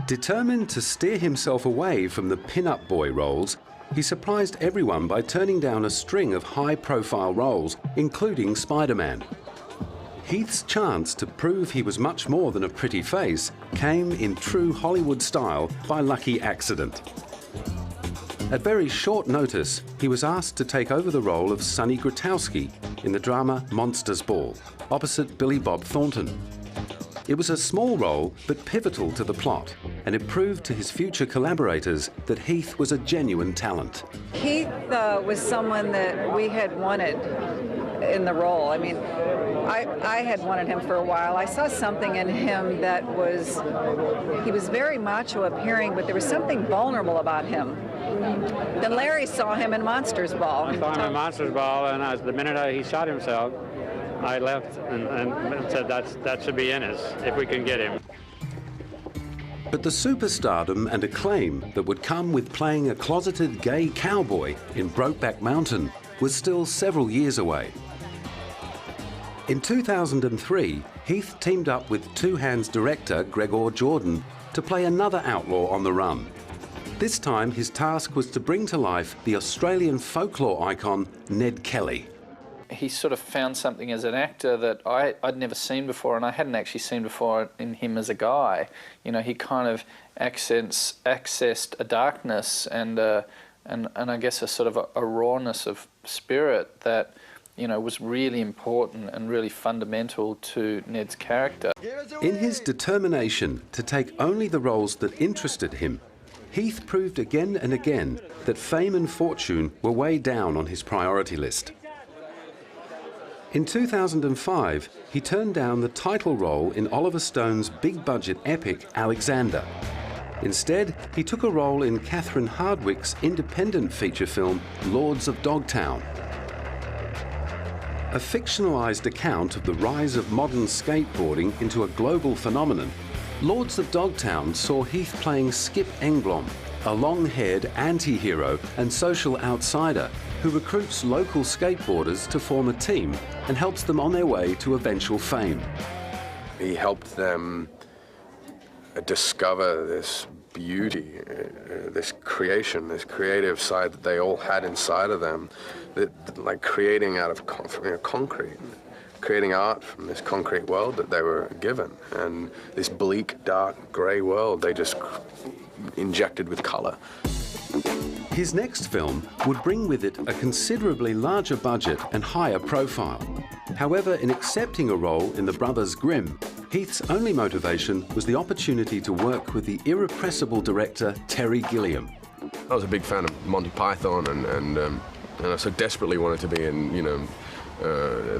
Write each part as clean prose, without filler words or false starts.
Determined to steer himself away from the pin-up boy roles, he surprised everyone by turning down a string of high-profile roles, including Spider-Man. Heath's chance to prove he was much more than a pretty face came in true Hollywood style by lucky accident. At very short notice, he was asked to take over the role of Sonny Grotowski in the drama Monsters Ball, opposite Billy Bob Thornton. It was a small role, but pivotal to the plot, and it proved to his future collaborators that Heath was a genuine talent. Heath was someone that we had wanted in the role. I mean, I had wanted him for a while. I saw something in him that he was very macho appearing, but there was something vulnerable about him. Then Larry saw him in Monsters Ball. I saw him in Monsters Ball, and the minute he shot himself, I left and said that should be in us if we can get him. But the superstardom and acclaim that would come with playing a closeted gay cowboy in Brokeback Mountain was still several years away. In 2003, Heath teamed up with Two Hands director Gregor Jordan to play another outlaw on the run. This time, his task was to bring to life the Australian folklore icon Ned Kelly. He sort of found something as an actor that I'd never seen before, and I hadn't actually seen before in him as a guy. You know, he kind of accessed a darkness and I guess a sort of a rawness of spirit that, you know, was really important and really fundamental to Ned's character. In his determination to take only the roles that interested him, Heath proved again and again that fame and fortune were way down on his priority list. In 2005, he turned down the title role in Oliver Stone's big-budget epic Alexander. Instead, he took a role in Catherine Hardwicke's independent feature film Lords of Dogtown. A fictionalized account of the rise of modern skateboarding into a global phenomenon, Lords of Dogtown saw Heath playing Skip Engblom, a long-haired anti-hero and social outsider who recruits local skateboarders to form a team and helps them on their way to eventual fame. He helped them discover this beauty, this creation, this creative side that they all had inside of them, that like creating out of concrete, creating art from this concrete world that they were given, and this bleak, dark, grey world they just injected with colour. His next film would bring with it a considerably larger budget and higher profile. However, in accepting a role in The Brothers Grimm, Heath's only motivation was the opportunity to work with the irrepressible director Terry Gilliam. I was a big fan of Monty Python, and I so desperately wanted to be in, you know,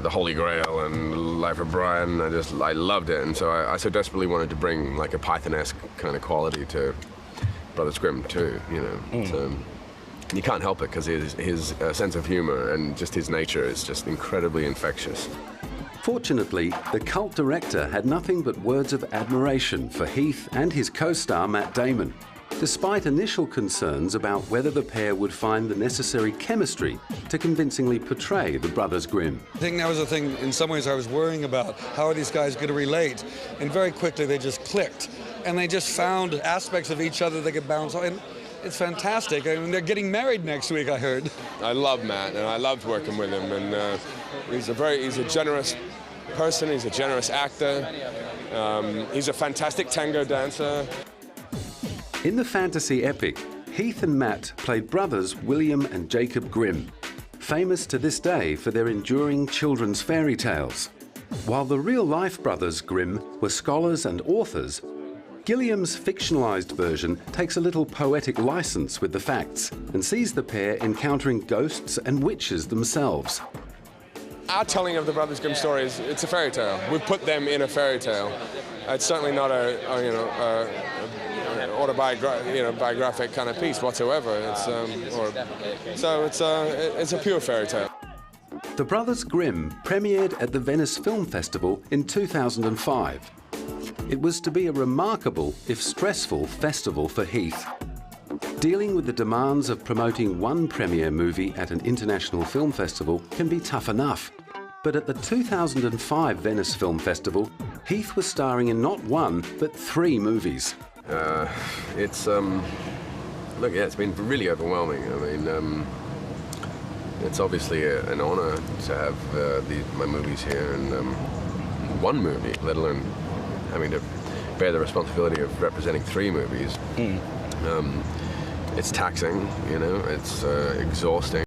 The Holy Grail and Life of Brian. I loved it, and so I so desperately wanted to bring like a Python-esque kind of quality to Brothers Grimm too, you know. So you can't help it because his sense of humor and just his nature is just incredibly infectious. Fortunately, the cult director had nothing but words of admiration for Heath and his co-star Matt Damon, despite initial concerns about whether the pair would find the necessary chemistry to convincingly portray the Brothers Grimm. I think that was the thing, in some ways, I was worrying about. How are these guys going to relate? And very quickly, they just clicked. And they just found aspects of each other they could bounce on. And it's fantastic. I mean, they're getting married next week, I heard. I love Matt, and I loved working with him. And he's a generous person. He's a generous actor. He's a fantastic tango dancer. In the fantasy epic, Heath and Matt played brothers William and Jacob Grimm, famous to this day for their enduring children's fairy tales. While the real-life brothers Grimm were scholars and authors, Gilliam's fictionalized version takes a little poetic license with the facts and sees the pair encountering ghosts and witches themselves. Our telling of the Brothers Grimm stories, it's a fairy tale. We've put them in a fairy tale. It's certainly not autobiographic kind of piece whatsoever. It's a pure fairy tale. The Brothers Grimm premiered at the Venice Film Festival in 2005. It was to be a remarkable, if stressful, festival for Heath. Dealing with the demands of promoting one premiere movie at an international film festival can be tough enough. But at the 2005 Venice Film Festival, Heath was starring in not one, but 3 movies. It's look, yeah, it's been really overwhelming. I mean, it's obviously an honor to have my movies here, and one movie, let alone having to bear the responsibility of representing 3 movies. It's taxing, you know, it's exhausting.